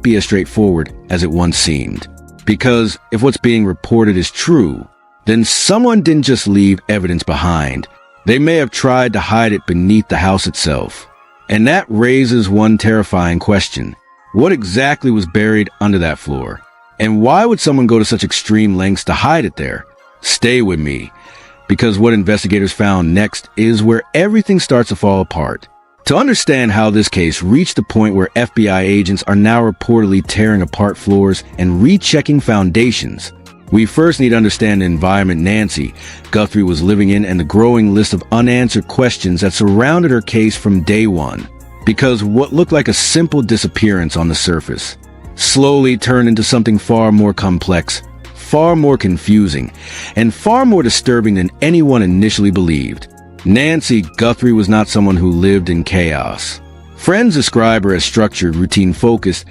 be as straightforward as it once seemed. Because if what's being reported is true, then someone didn't just leave evidence behind. They may have tried to hide it beneath the house itself. And that raises one terrifying question. What exactly was buried under that floor? And why would someone go to such extreme lengths to hide it there? Stay with me, because what investigators found next is where everything starts to fall apart. To understand how this case reached the point where FBI agents are now reportedly tearing apart floors and rechecking foundations, we first need to understand the environment Nancy Guthrie was living in and the growing list of unanswered questions that surrounded her case from day one. Because what looked like a simple disappearance on the surface slowly turned into something far more complex, far more confusing, and far more disturbing than anyone initially believed. Nancy Guthrie was not someone who lived in chaos. Friends describe her as structured, routine-focused,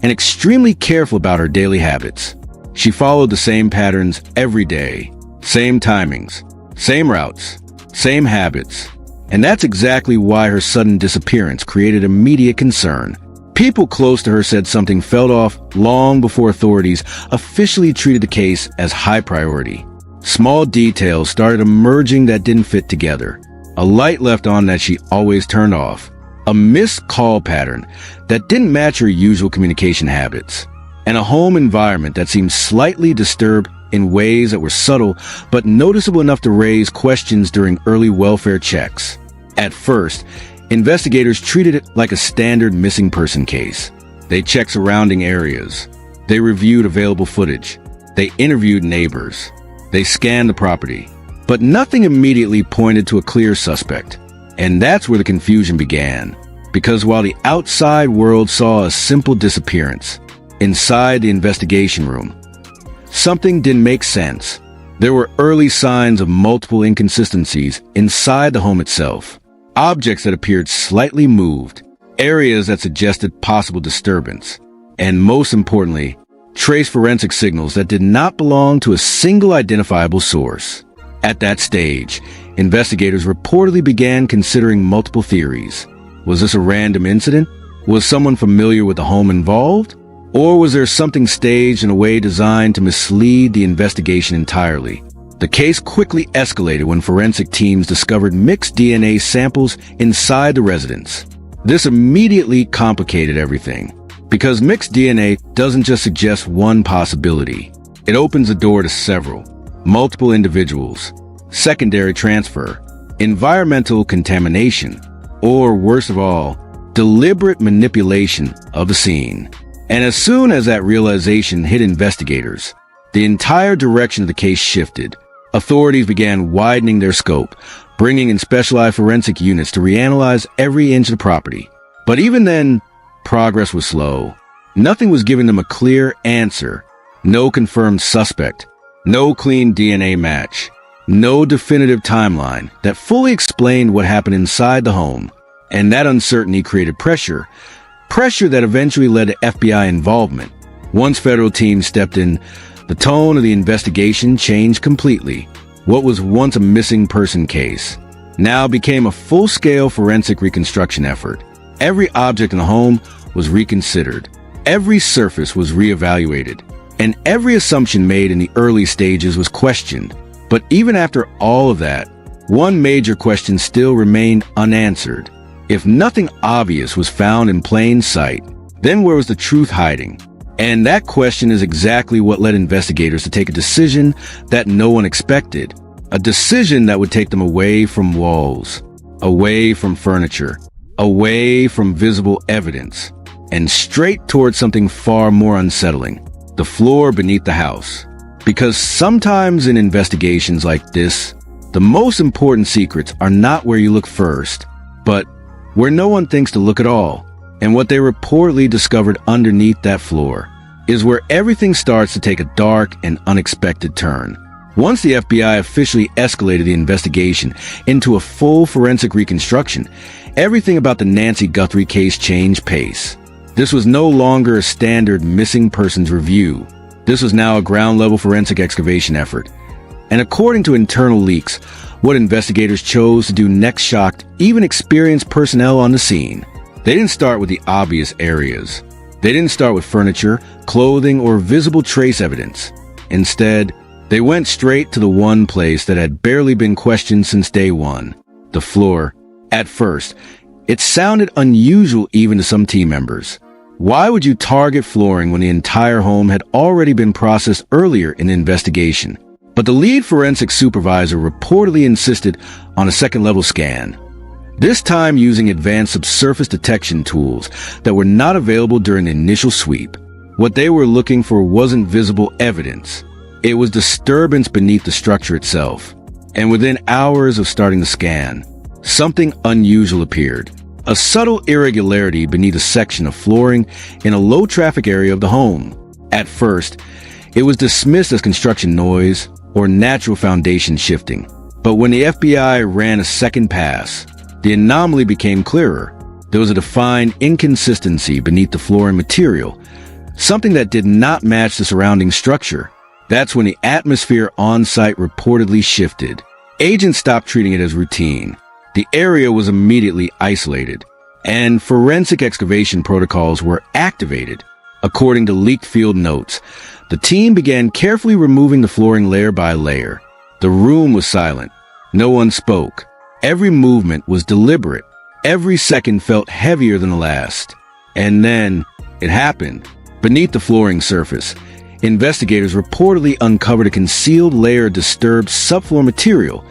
and extremely careful about her daily habits. She followed the same patterns every day, same timings, same routes, same habits. And that's exactly why her sudden disappearance created immediate concern. People close to her said something fell off long before authorities officially treated the case as high priority. Small details started emerging that didn't fit together. A light left on that she always turned off. A missed call pattern that didn't match her usual communication habits. And a home environment that seemed slightly disturbed in ways that were subtle but noticeable enough to raise questions during early welfare checks. At first, investigators treated it like a standard missing person case. They checked surrounding areas. They reviewed available footage. They interviewed neighbors. They scanned the property. But nothing immediately pointed to a clear suspect. And that's where the confusion began. Because while the outside world saw a simple disappearance, inside the investigation room, something didn't make sense. There were early signs of multiple inconsistencies inside the home itself. Objects that appeared slightly moved, areas that suggested possible disturbance, and most importantly, trace forensic signals that did not belong to a single identifiable source. At that stage, investigators reportedly began considering multiple theories. Was this a random incident? Was someone familiar with the home involved? Or was there something staged in a way designed to mislead the investigation entirely? The case quickly escalated when forensic teams discovered mixed DNA samples inside the residence. This immediately complicated everything, because mixed DNA doesn't just suggest one possibility. It opens the door to several, multiple individuals, secondary transfer, environmental contamination, or worst of all, deliberate manipulation of the scene. And as soon as that realization hit investigators, the entire direction of the case shifted. Authorities began widening their scope, bringing in specialized forensic units to reanalyze every inch of the property. But even then, progress was slow. Nothing was giving them a clear answer. No confirmed suspect. No clean DNA match. No definitive timeline that fully explained what happened inside the home. And that uncertainty created pressure that eventually led to FBI involvement. Once federal teams stepped in, the tone of the investigation changed completely. What was once a missing person case now became a full-scale forensic reconstruction effort. Every object in the home was reconsidered. Every surface was reevaluated. And every assumption made in the early stages was questioned. But even after all of that, one major question still remained unanswered. If nothing obvious was found in plain sight, then where was the truth hiding? And that question is exactly what led investigators to take a decision that no one expected. A decision that would take them away from walls, away from furniture, away from visible evidence, and straight towards something far more unsettling, the floor beneath the house. Because sometimes in investigations like this, the most important secrets are not where you look first, but where no one thinks to look at all. And what they reportedly discovered underneath that floor is where everything starts to take a dark and unexpected turn. Once the FBI officially escalated the investigation into a full forensic reconstruction, everything about the Nancy Guthrie case changed pace. This was no longer a standard missing persons review. This was now a ground-level forensic excavation effort. And according to internal leaks, what investigators chose to do next shocked even experienced personnel on the scene. They didn't start with the obvious areas. They didn't start with furniture, clothing, or visible trace evidence. Instead, they went straight to the one place that had barely been questioned since day one: the floor. At first, it sounded unusual even to some team members. Why would you target flooring when the entire home had already been processed earlier in the investigation? But the lead forensic supervisor reportedly insisted on a second-level scan, this time using advanced subsurface detection tools that were not available during the initial sweep. What they were looking for wasn't visible evidence. It was disturbance beneath the structure itself. And within hours of starting the scan, something unusual appeared. A subtle irregularity beneath a section of flooring in a low-traffic area of the home. At first, it was dismissed as construction noise or natural foundation shifting. But when the FBI ran a second pass, the anomaly became clearer. There was a defined inconsistency beneath the flooring material, something that did not match the surrounding structure. That's when the atmosphere on-site reportedly shifted. Agents stopped treating it as routine. The area was immediately isolated, and forensic excavation protocols were activated. According to leaked field notes, the team began carefully removing the flooring layer by layer. The room was silent. No one spoke. Every movement was deliberate. Every second felt heavier than the last. And then, it happened. Beneath the flooring surface, investigators reportedly uncovered a concealed layer of disturbed subfloor material,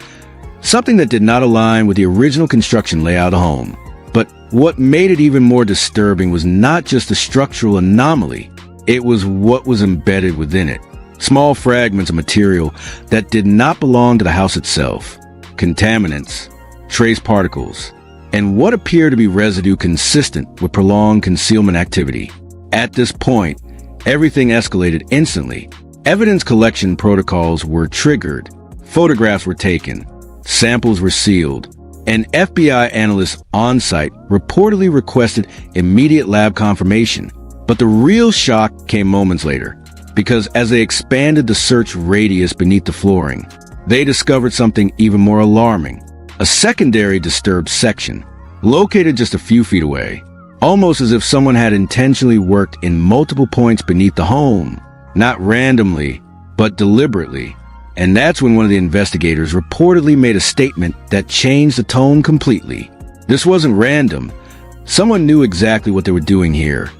something that did not align with the original construction layout of the home. But what made it even more disturbing was not just the structural anomaly, it was what was embedded within it. Small fragments of material that did not belong to the house itself. Contaminants, trace particles, and what appeared to be residue consistent with prolonged concealment activity. At this point, everything escalated instantly. Evidence collection protocols were triggered, photographs were taken, samples were sealed, and FBI analysts on-site reportedly requested immediate lab confirmation. But the real shock came moments later, because as they expanded the search radius beneath the flooring, they discovered something even more alarming. A secondary disturbed section, located just a few feet away, almost as if someone had intentionally worked in multiple points beneath the home, not randomly, but deliberately. And that's when one of the investigators reportedly made a statement that changed the tone completely. This wasn't random. Someone knew exactly what they were doing here.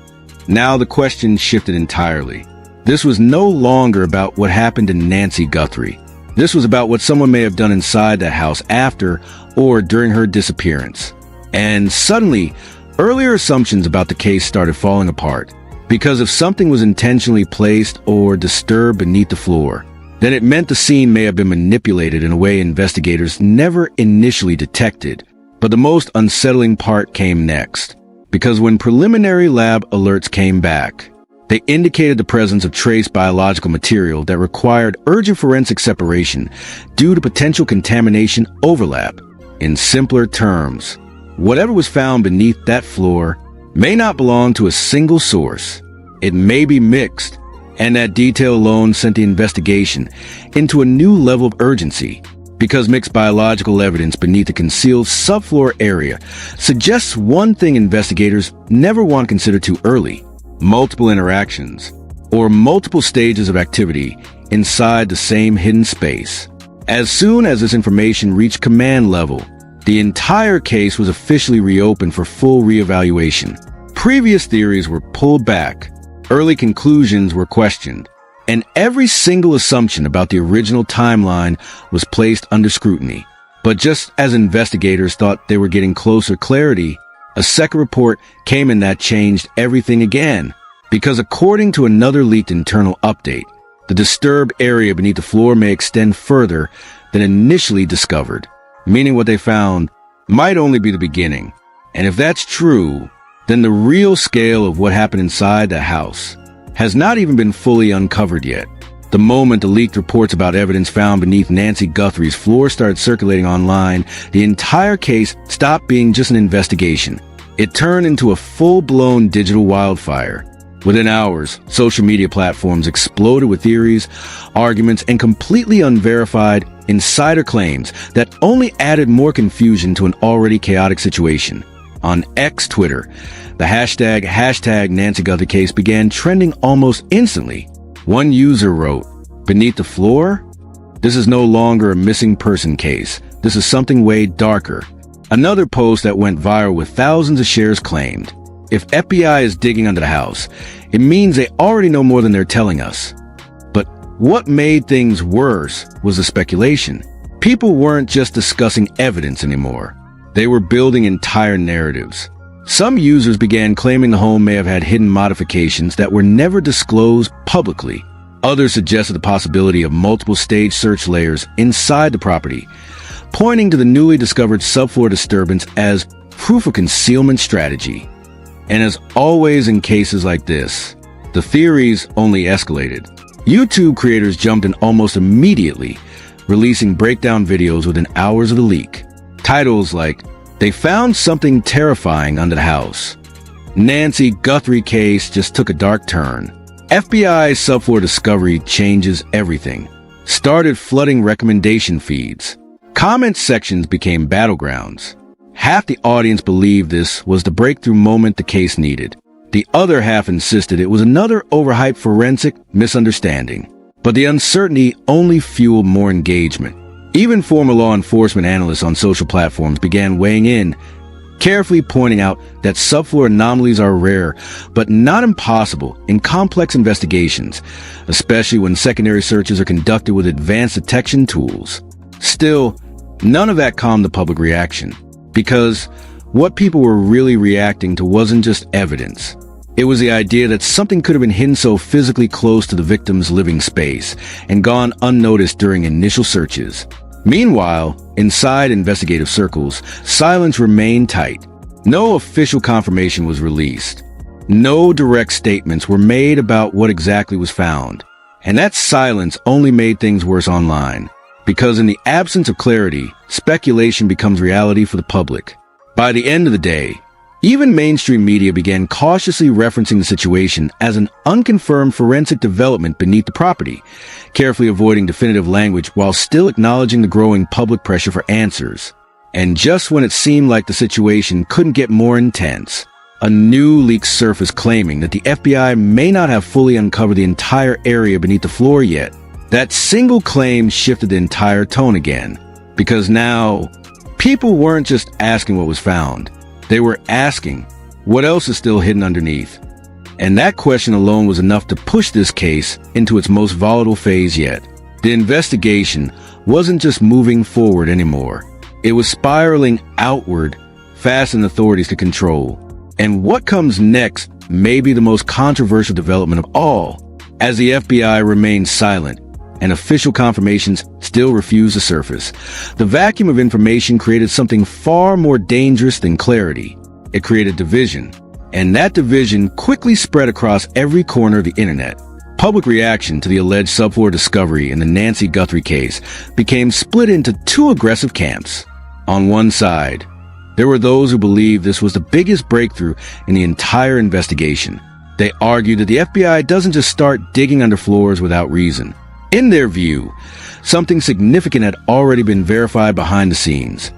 Now the question shifted entirely. This was no longer about what happened to Nancy Guthrie. This was about what someone may have done inside that house after or during her disappearance. And suddenly, earlier assumptions about the case started falling apart. Because if something was intentionally placed or disturbed beneath the floor, then it meant the scene may have been manipulated in a way investigators never initially detected. But the most unsettling part came next. Because when preliminary lab alerts came back, they indicated the presence of trace biological material that required urgent forensic separation due to potential contamination overlap. In simpler terms, whatever was found beneath that floor may not belong to a single source. It may be mixed, and that detail alone sent the investigation into a new level of urgency, because mixed biological evidence beneath the concealed subfloor area suggests one thing investigators never want to consider too early: multiple interactions, or multiple stages of activity inside the same hidden space. As soon as this information reached command level, the entire case was officially reopened for full reevaluation. Previous theories were pulled back, early conclusions were questioned, and every single assumption about the original timeline was placed under scrutiny. But just as investigators thought they were getting closer clarity, a second report came in that changed everything again. Because according to another leaked internal update, the disturbed area beneath the floor may extend further than initially discovered, meaning what they found might only be the beginning. And if that's true, then the real scale of what happened inside the house has not even been fully uncovered yet. The moment the leaked reports about evidence found beneath Nancy Guthrie's floor started circulating online, the entire case stopped being just an investigation. It turned into a full-blown digital wildfire. Within hours, social media platforms exploded with theories, arguments, and completely unverified insider claims that only added more confusion to an already chaotic situation. On X Twitter, the hashtag Nancy Guthrie case began trending almost instantly. One user wrote, "Beneath the floor? This is no longer a missing person case. This is something way darker." Another post that went viral with thousands of shares claimed, "If FBI is digging under the house, it means they already know more than they're telling us." But what made things worse was the speculation. People weren't just discussing evidence anymore. They were building entire narratives. Some users began claiming the home may have had hidden modifications that were never disclosed publicly. Others suggested the possibility of multiple stage search layers inside the property, pointing to the newly discovered subfloor disturbance as proof of concealment strategy. And as always in cases like this, the theories only escalated. YouTube creators jumped in almost immediately, releasing breakdown videos within hours of the leak. Titles like, "They found something terrifying under the house," "Nancy Guthrie case just took a dark turn," "FBI subfloor discovery changes everything," started flooding recommendation feeds. Comment sections became battlegrounds. Half the audience believed this was the breakthrough moment the case needed. The other half insisted it was another overhyped forensic misunderstanding. But the uncertainty only fueled more engagement. Even former law enforcement analysts on social platforms began weighing in, carefully pointing out that subfloor anomalies are rare, but not impossible in complex investigations, especially when secondary searches are conducted with advanced detection tools. Still, none of that calmed the public reaction, because what people were really reacting to wasn't just evidence. It was the idea that something could have been hidden so physically close to the victim's living space and gone unnoticed during initial searches. Meanwhile, inside investigative circles, silence remained tight. No official confirmation was released. No direct statements were made about what exactly was found. And that silence only made things worse online, because in the absence of clarity, speculation becomes reality for the public. By the end of the day, even mainstream media began cautiously referencing the situation as an unconfirmed forensic development beneath the property, carefully avoiding definitive language while still acknowledging the growing public pressure for answers. And just when it seemed like the situation couldn't get more intense, a new leak surfaced claiming that the FBI may not have fully uncovered the entire area beneath the floor yet. That single claim shifted the entire tone again, because now people weren't just asking what was found. They were asking, what else is still hidden underneath? And that question alone was enough to push this case into its most volatile phase yet. The investigation wasn't just moving forward anymore. It was spiraling outward, fast in authorities to control. And what comes next may be the most controversial development of all, as the FBI remains silent and official confirmations still refuse to surface. The vacuum of information created something far more dangerous than clarity. It created division, and that division quickly spread across every corner of the internet. Public reaction to the alleged subfloor discovery in the Nancy Guthrie case became split into two aggressive camps. On one side, there were those who believed this was the biggest breakthrough in the entire investigation. They argued that the FBI doesn't just start digging under floors without reason. In their view, something significant had already been verified behind the scenes,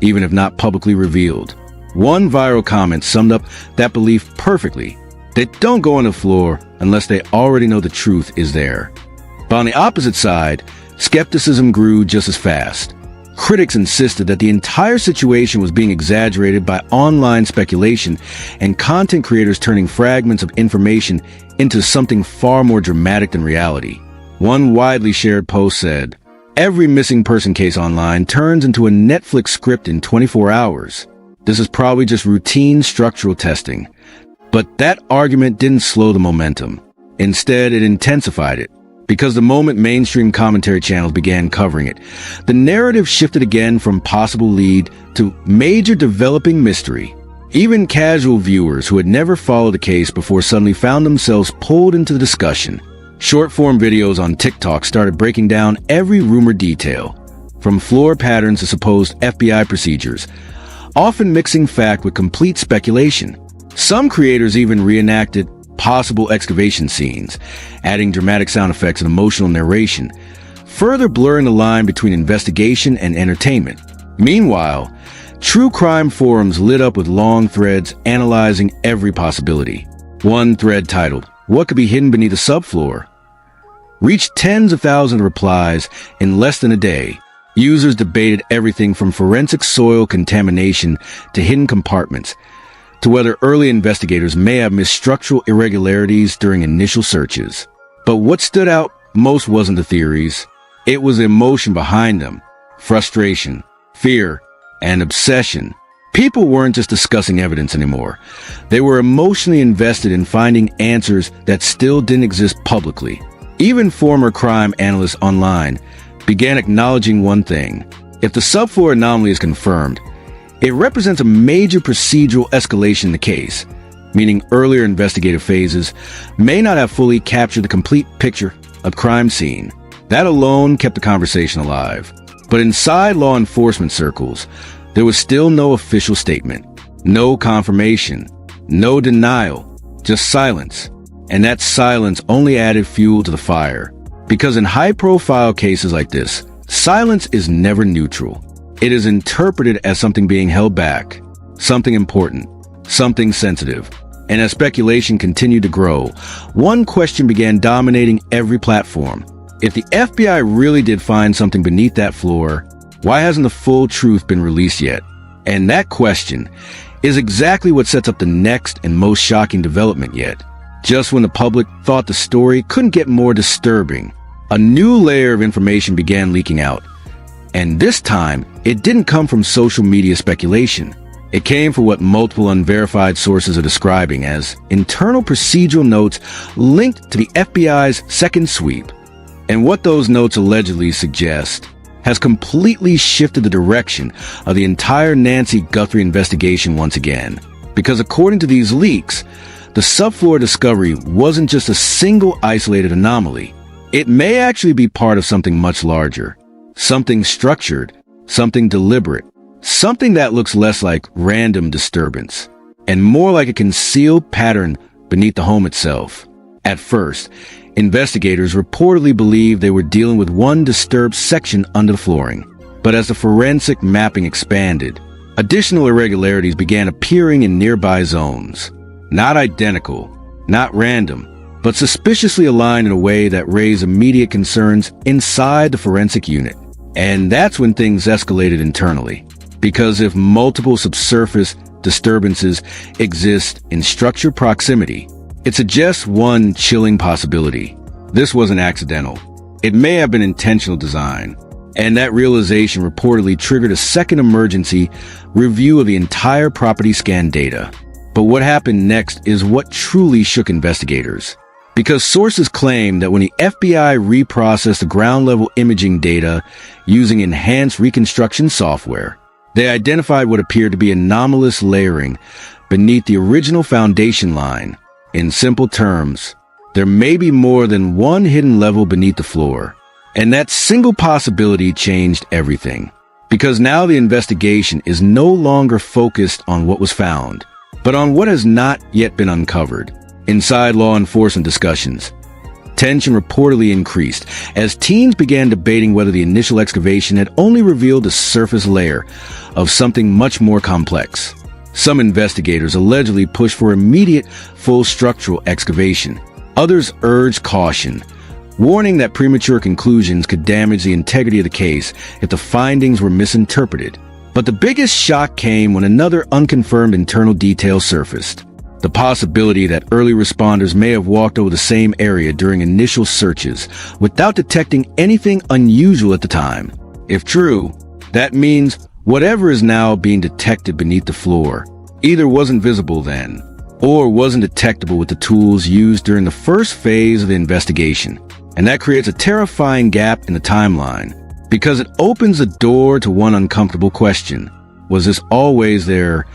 even if not publicly revealed. One viral comment summed up that belief perfectly. They don't go on the floor unless they already know the truth is there. But on the opposite side, skepticism grew just as fast. Critics insisted that the entire situation was being exaggerated by online speculation and content creators turning fragments of information into something far more dramatic than reality. One widely shared post said, "Every missing person case online turns into a Netflix script in 24 hours. This is probably just routine structural testing." But that argument didn't slow the momentum. Instead, it intensified it. Because the moment mainstream commentary channels began covering it, the narrative shifted again from possible lead to major developing mystery. Even casual viewers who had never followed the case before suddenly found themselves pulled into the discussion. Short-form videos on TikTok started breaking down every rumored detail, from floor patterns to supposed FBI procedures, often mixing fact with complete speculation. Some creators even reenacted possible excavation scenes, adding dramatic sound effects and emotional narration, further blurring the line between investigation and entertainment. Meanwhile, True crime forums lit up with long threads analyzing every possibility. One thread titled, "What could be hidden beneath the subfloor?" reached tens of thousands of replies in less than a day. Users debated everything from forensic soil contamination to hidden compartments, to whether early investigators may have missed structural irregularities during initial searches. But what stood out most wasn't the theories. It was the emotion behind them. Frustration, fear, and obsession. People weren't just discussing evidence anymore. They were emotionally invested in finding answers that still didn't exist publicly. Even former crime analysts online began acknowledging one thing. If the subfloor anomaly is confirmed, it represents a major procedural escalation in the case, meaning earlier investigative phases may not have fully captured the complete picture of the crime scene. That alone kept the conversation alive. But inside law enforcement circles, there was still no official statement, no confirmation, no denial, just silence. And that silence only added fuel to the fire. Because in high-profile cases like this, silence is never neutral. It is interpreted as something being held back, something important, something sensitive. And as speculation continued to grow, one question began dominating every platform. If the FBI really did find something beneath that floor, why hasn't the full truth been released yet? And that question is exactly what sets up the next and most shocking development yet. Just when the public thought the story couldn't get more disturbing, a new layer of information began leaking out. And this time, it didn't come from social media speculation. It came from what multiple unverified sources are describing as internal procedural notes linked to the FBI's second sweep. And what those notes allegedly suggest has completely shifted the direction of the entire Nancy Guthrie investigation once again. Because according to these leaks, the subfloor discovery wasn't just a single isolated anomaly. It may actually be part of something much larger, something structured, something deliberate, something that looks less like random disturbance and more like a concealed pattern beneath the home itself. At first, investigators reportedly believed they were dealing with one disturbed section under the flooring. But as the forensic mapping expanded, additional irregularities began appearing in nearby zones. Not identical, not random, but suspiciously aligned in a way that raised immediate concerns inside the forensic unit. And that's when things escalated internally. Because if multiple subsurface disturbances exist in structured proximity, it suggests one chilling possibility. This wasn't accidental. It may have been intentional design. And that realization reportedly triggered a second emergency review of the entire property scan data. But what happened next is what truly shook investigators. Because sources claim that when the FBI reprocessed the ground-level imaging data using enhanced reconstruction software, they identified what appeared to be anomalous layering beneath the original foundation line. In simple terms, there may be more than one hidden level beneath the floor. And that single possibility changed everything. Because now the investigation is no longer focused on what was found, but on what has not yet been uncovered. Inside law enforcement discussions, tension reportedly increased as teams began debating whether the initial excavation had only revealed the surface layer of something much more complex. Some investigators allegedly pushed for immediate full structural excavation. Others urged caution, warning that premature conclusions could damage the integrity of the case if the findings were misinterpreted. But the biggest shock came when another unconfirmed internal detail surfaced. The possibility that early responders may have walked over the same area during initial searches without detecting anything unusual at the time. If true, that means whatever is now being detected beneath the floor either wasn't visible then, or wasn't detectable with the tools used during the first phase of the investigation. And that creates a terrifying gap in the timeline, because it opens the door to one uncomfortable question. Was this always there,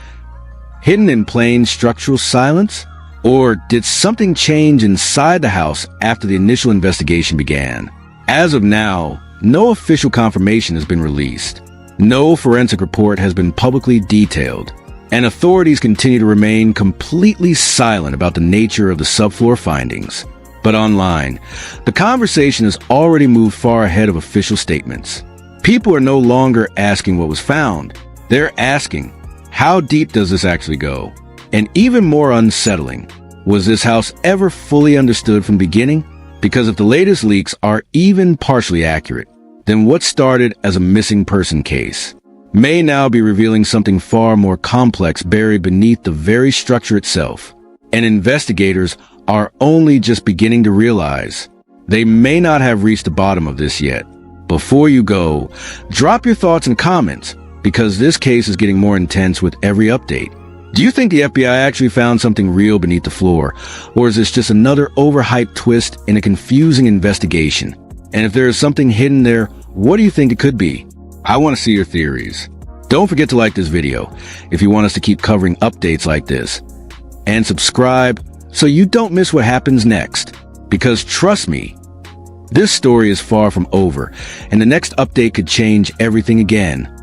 hidden in plain structural silence? Or did something change inside the house after the initial investigation began? As of now, no official confirmation has been released. No forensic report has been publicly detailed, and authorities continue to remain completely silent about the nature of the subfloor findings. But online, the conversation has already moved far ahead of official statements. People are no longer asking what was found. They're asking, how deep does this actually go? And even more unsettling, was this house ever fully understood from the beginning? Because if the latest leaks are even partially accurate, then what started as a missing person case may now be revealing something far more complex buried beneath the very structure itself. And investigators are only just beginning to realize they may not have reached the bottom of this yet. Before you go, drop your thoughts and comments, because this case is getting more intense with every update. Do you think the FBI actually found something real beneath the floor, or is this just another overhyped twist in a confusing investigation? And if there is something hidden there, what do you think it could be? I want to see your theories. Don't forget to like this video if you want us to keep covering updates like this. And subscribe so you don't miss what happens next. Because trust me, this story is far from over, and the next update could change everything again.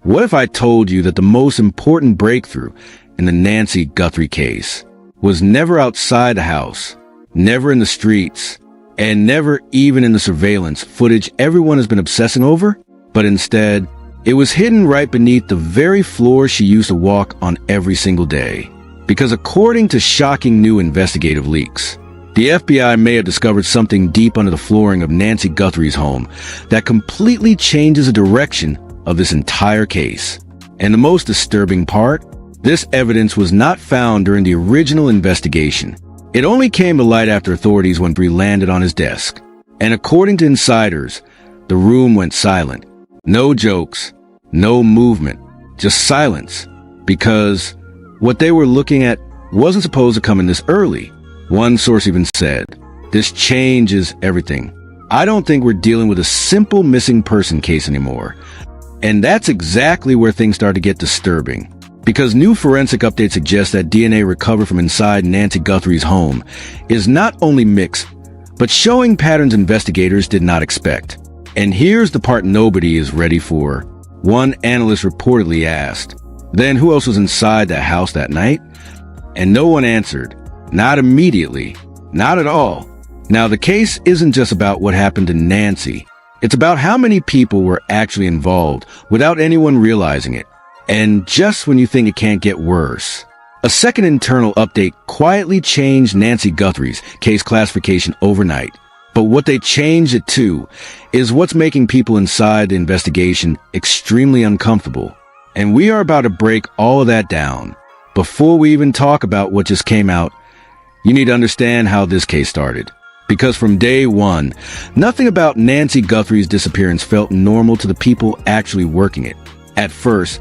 What if I told you that the most important breakthrough in the Nancy Guthrie case was never outside the house, never in the streets, and never even in the surveillance footage everyone has been obsessing over, but instead, it was hidden right beneath the very floor she used to walk on every single day. Because according to shocking new investigative leaks, the FBI may have discovered something deep under the flooring of Nancy Guthrie's home that completely changes the direction of this entire case. And the most disturbing part, this evidence was not found during the original investigation. It only came to light after authorities when Bree landed on his desk. And according to insiders, the room went silent. No jokes, no movement, just silence. Because what they were looking at wasn't supposed to come in this early. One source even said, "This changes everything. I don't think we're dealing with a simple missing person case anymore." And that's exactly where things start to get disturbing. Because new forensic updates suggest that DNA recovered from inside Nancy Guthrie's home is not only mixed, but showing patterns investigators did not expect. And here's the part nobody is ready for. One analyst reportedly asked, "Then who else was inside that house that night?" And no one answered. Not immediately. Not at all. Now, the case isn't just about what happened to Nancy. It's about how many people were actually involved without anyone realizing it. And just when you think it can't get worse, a second internal update quietly changed Nancy Guthrie's case classification overnight. But what they changed it to is what's making people inside the investigation extremely uncomfortable. And we are about to break all of that down. Before we even talk about what just came out, you need to understand how this case started. Because from day one, nothing about Nancy Guthrie's disappearance felt normal to the people actually working it. At first,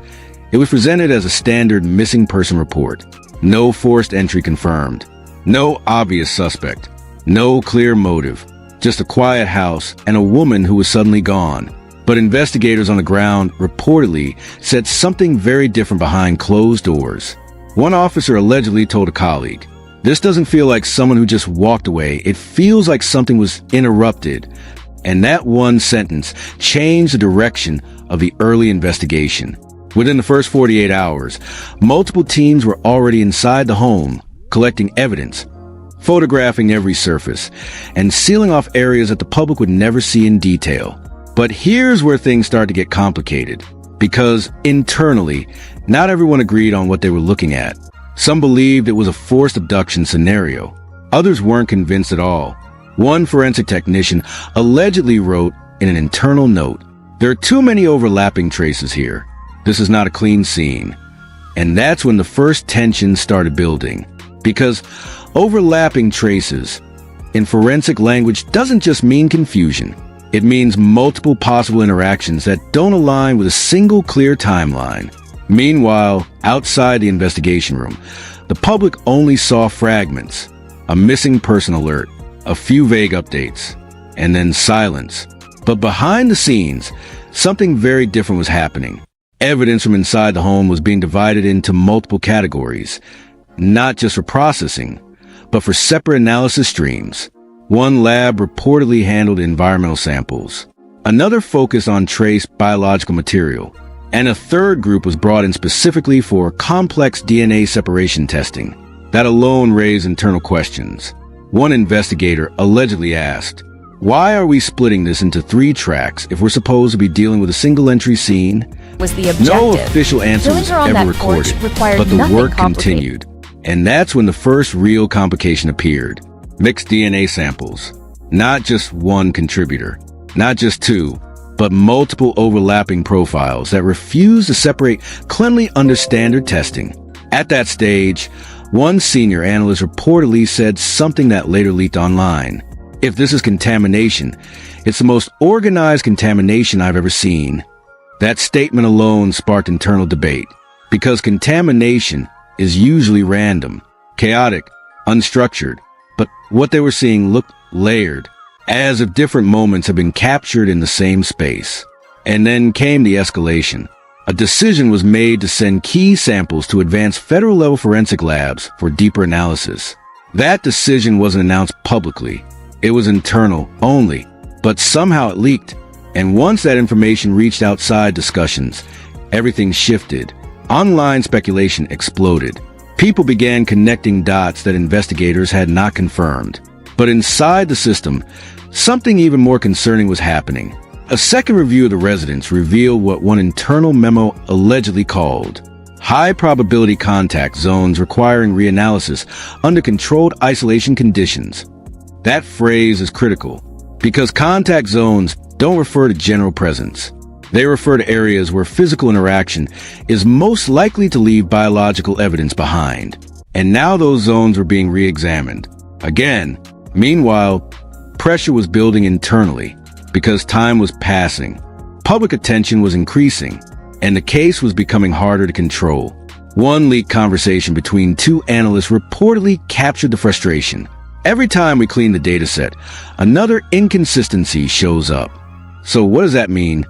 it was presented as a standard missing person report. No forced entry confirmed. No obvious suspect. No clear motive. Just a quiet house and a woman who was suddenly gone. But investigators on the ground reportedly said something very different behind closed doors. One officer allegedly told a colleague, "This doesn't feel like someone who just walked away. It feels like something was interrupted." And that one sentence changed the direction of the early investigation. Within the first 48 hours, multiple teams were already inside the home, collecting evidence, photographing every surface, and sealing off areas that the public would never see in detail. But here's where things start to get complicated. Because internally, not everyone agreed on what they were looking at. Some believed it was a forced abduction scenario. Others weren't convinced at all. One forensic technician allegedly wrote in an internal note, "There are too many overlapping traces here. This is not a clean scene." And that's when the first tension started building. Because overlapping traces in forensic language doesn't just mean confusion. It means multiple possible interactions that don't align with a single clear timeline. Meanwhile, outside the investigation room, the public only saw fragments, a missing person alert, a few vague updates, and then silence. But behind the scenes, something very different was happening. Evidence from inside the home was being divided into multiple categories, not just for processing, but for separate analysis streams. One lab reportedly handled environmental samples. Another focused on trace biological material. And a third group was brought in specifically for complex DNA separation testing. That alone raised internal questions. One investigator allegedly asked, Why are we splitting this into 3 tracks if we're supposed to be dealing with a single entry scene? Was the objective. No official answer was ever recorded, but the work continued. And that's when the first real complication appeared. Mixed DNA samples. Not just one contributor. Not just 2, but multiple overlapping profiles that refuse to separate cleanly under standard testing. At that stage, one senior analyst reportedly said something that later leaked online. If this is contamination, it's the most organized contamination I've ever seen. That statement alone sparked internal debate, because contamination is usually random, chaotic, unstructured, but what they were seeing looked layered, as if different moments had been captured in the same space. And then came the escalation. A decision was made to send key samples to advanced federal-level forensic labs for deeper analysis. That decision wasn't announced publicly. It was internal only, but somehow it leaked. And once that information reached outside discussions, everything shifted. Online speculation exploded. People began connecting dots that investigators had not confirmed. But inside the system, something even more concerning was happening. A second review of the residence revealed what one internal memo allegedly called high probability contact zones requiring reanalysis under controlled isolation conditions. That phrase is critical because contact zones don't refer to general presence. They refer to areas where physical interaction is most likely to leave biological evidence behind. And now those zones were being re-examined. Again, meanwhile, pressure was building internally because time was passing. Public attention was increasing, and the case was becoming harder to control. One leaked conversation between 2 analysts reportedly captured the frustration. Every time we clean the dataset, another inconsistency shows up. So what does that mean?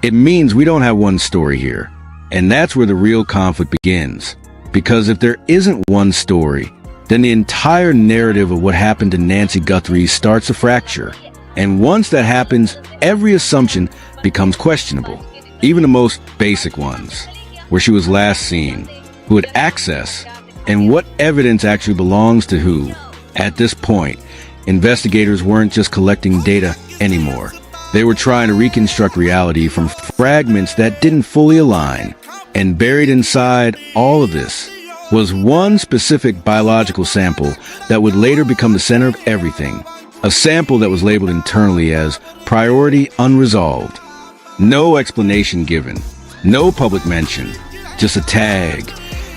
It means we don't have one story here. And that's where the real conflict begins. Because if there isn't one story, then the entire narrative of what happened to Nancy Guthrie starts to fracture. And once that happens, every assumption becomes questionable. Even the most basic ones. Where she was last seen, who had access, and what evidence actually belongs to who. At this point, investigators weren't just collecting data anymore. They were trying to reconstruct reality from fragments that didn't fully align. And buried inside all of this was one specific biological sample that would later become the center of everything. A sample that was labeled internally as priority unresolved. No explanation given, no public mention, just a tag,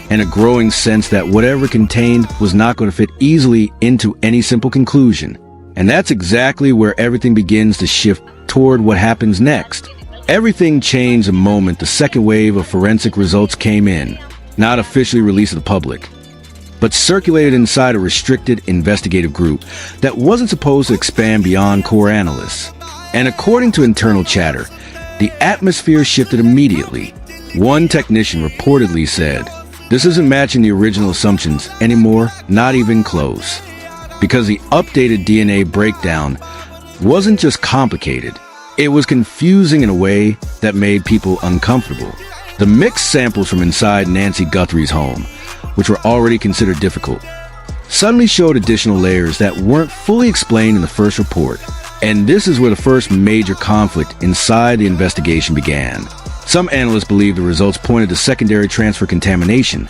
and a growing sense that whatever contained was not going to fit easily into any simple conclusion. And that's exactly where everything begins to shift toward what happens next. Everything changed the moment the second wave of forensic results came in, not officially released to the public, but circulated inside a restricted investigative group that wasn't supposed to expand beyond core analysts. And according to internal chatter, the atmosphere shifted immediately. One technician reportedly said, "This isn't matching the original assumptions anymore, not even close." Because the updated DNA breakdown wasn't just complicated, it was confusing in a way that made people uncomfortable. The mixed samples from inside Nancy Guthrie's home, which were already considered difficult, suddenly showed additional layers that weren't fully explained in the first report. And this is where the first major conflict inside the investigation began. Some analysts believe the results pointed to secondary transfer contamination,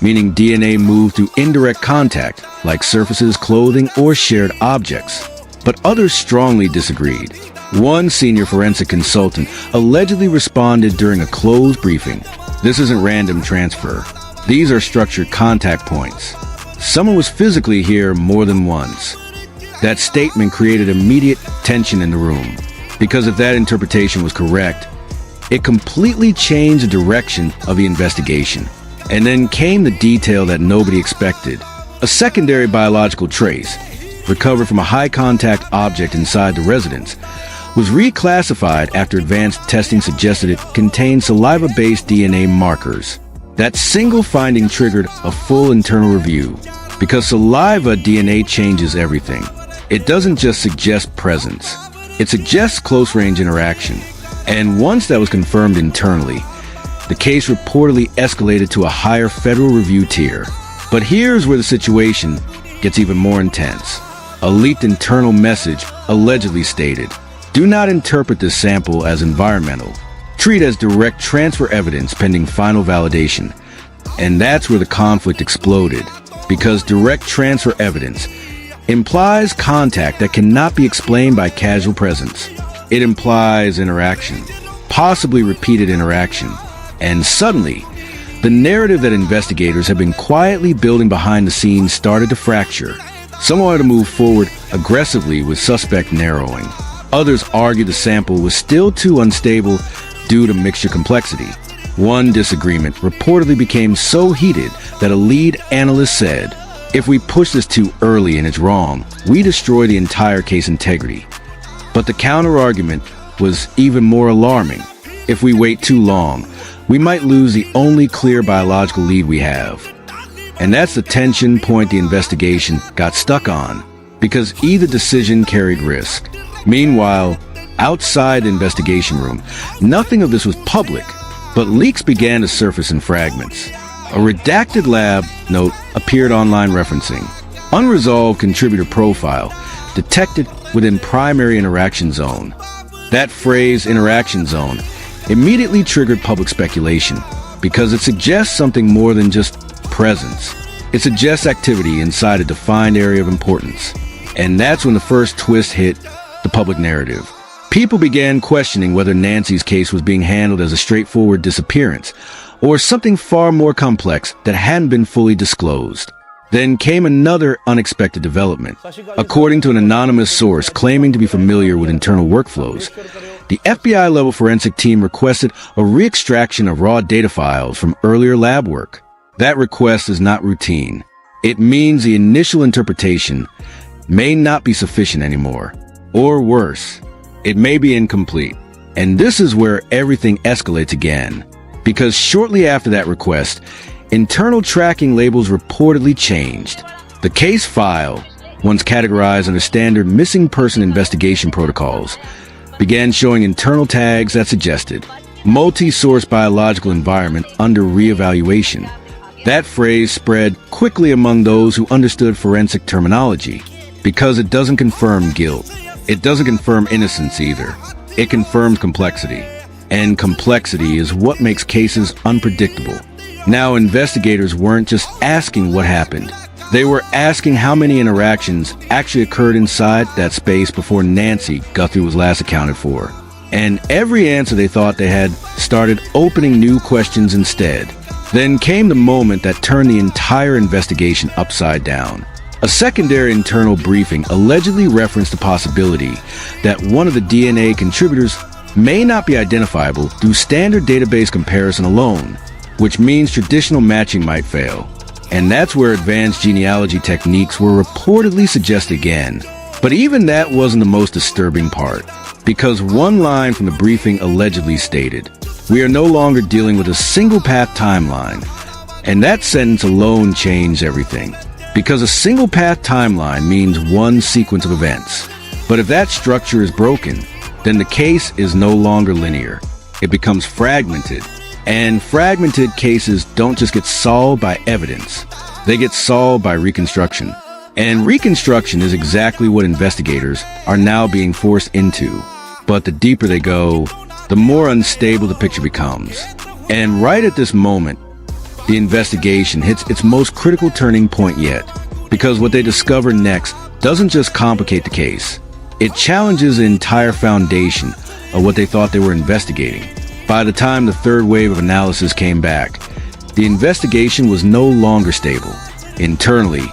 meaning DNA moved through indirect contact, like surfaces, clothing, or shared objects. But others strongly disagreed. One senior forensic consultant allegedly responded during a closed briefing. "This isn't random transfer. These are structured contact points. Someone was physically here more than once." That statement created immediate tension in the room, because if that interpretation was correct, it completely changed the direction of the investigation. And then came the detail that nobody expected. A secondary biological trace, recovered from a high-contact object inside the residence, was reclassified after advanced testing suggested it contained saliva-based DNA markers. That single finding triggered a full internal review, because saliva DNA changes everything. It doesn't just suggest presence, it suggests close-range interaction. And once that was confirmed internally, the case reportedly escalated to a higher federal review tier. But here's where the situation gets even more intense. A leaked internal message allegedly stated, "Do not interpret this sample as environmental. Treat as direct transfer evidence pending final validation." And that's where the conflict exploded, because direct transfer evidence implies contact that cannot be explained by casual presence. It implies interaction, possibly repeated interaction. And suddenly, the narrative that investigators have been quietly building behind the scenes started to fracture. Some wanted to move forward aggressively with suspect narrowing. Others argued the sample was still too unstable due to mixture complexity. One disagreement reportedly became so heated that a lead analyst said, "If we push this too early and it's wrong, we destroy the entire case integrity." But the counter-argument was even more alarming. If we wait too long, we might lose the only clear biological lead we have. And that's the tension point the investigation got stuck on, because either decision carried risk. Meanwhile, outside the investigation room, nothing of this was public, but leaks began to surface in fragments. A redacted lab note appeared online referencing unresolved contributor profile detected within primary interaction zone. That phrase, interaction zone, immediately triggered public speculation because it suggests something more than just presence. It suggests activity inside a defined area of importance. And that's when the first twist hit the public narrative. People began questioning whether Nancy's case was being handled as a straightforward disappearance or something far more complex that hadn't been fully disclosed. Then came another unexpected development. According to an anonymous source claiming to be familiar with internal workflows, the FBI-level forensic team requested a re-extraction of raw data files from earlier lab work. That request is not routine. It means the initial interpretation may not be sufficient anymore. Or worse, it may be incomplete. And this is where everything escalates again. Because shortly after that request, internal tracking labels reportedly changed. The case file, once categorized under standard missing person investigation protocols, began showing internal tags that suggested multi-source biological environment under reevaluation. That phrase spread quickly among those who understood forensic terminology, because it doesn't confirm guilt. It doesn't confirm innocence either. It confirms complexity. And complexity is what makes cases unpredictable. Now, investigators weren't just asking what happened. They were asking how many interactions actually occurred inside that space before Nancy Guthrie was last accounted for. And every answer they thought they had started opening new questions instead. Then came the moment that turned the entire investigation upside down. A secondary internal briefing allegedly referenced the possibility that one of the DNA contributors may not be identifiable through standard database comparison alone, which means traditional matching might fail. And that's where advanced genealogy techniques were reportedly suggested again. But even that wasn't the most disturbing part, because one line from the briefing allegedly stated, "We are no longer dealing with a single-path timeline." And that sentence alone changed everything, because a single-path timeline means one sequence of events. But if that structure is broken, then the case is no longer linear. It becomes fragmented. And fragmented cases don't just get solved by evidence. They get solved by reconstruction. And reconstruction is exactly what investigators are now being forced into. But the deeper they go, the more unstable the picture becomes. And right at this moment, the investigation hits its most critical turning point yet. Because what they discover next doesn't just complicate the case. It challenges the entire foundation of what they thought they were investigating. By the time the third wave of analysis came back, the investigation was no longer stable. Internally,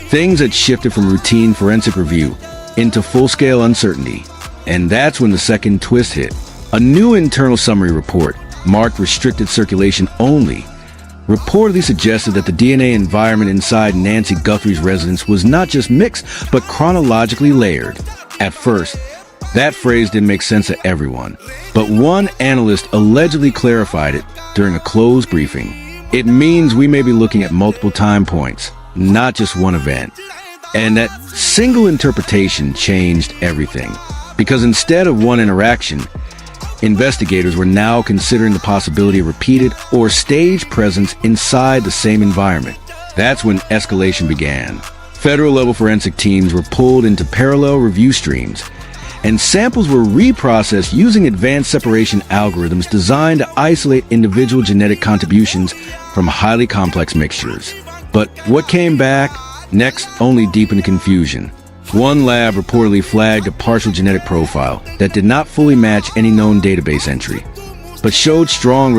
things had shifted from routine forensic review into full-scale uncertainty. And that's when the second twist hit. A new internal summary report, marked restricted circulation only, reportedly suggested that the DNA environment inside Nancy Guthrie's residence was not just mixed, but chronologically layered. At first, that phrase didn't make sense to everyone, but one analyst allegedly clarified it during a closed briefing. It means we may be looking at multiple time points, not just one event. And that single interpretation changed everything, because instead of one interaction, investigators were now considering the possibility of repeated or staged presence inside the same environment. That's when escalation began. Federal-level forensic teams were pulled into parallel review streams, and samples were reprocessed using advanced separation algorithms designed to isolate individual genetic contributions from highly complex mixtures. But what came back next only deepened confusion. One lab reportedly flagged a partial genetic profile that did not fully match any known database entry, but showed strong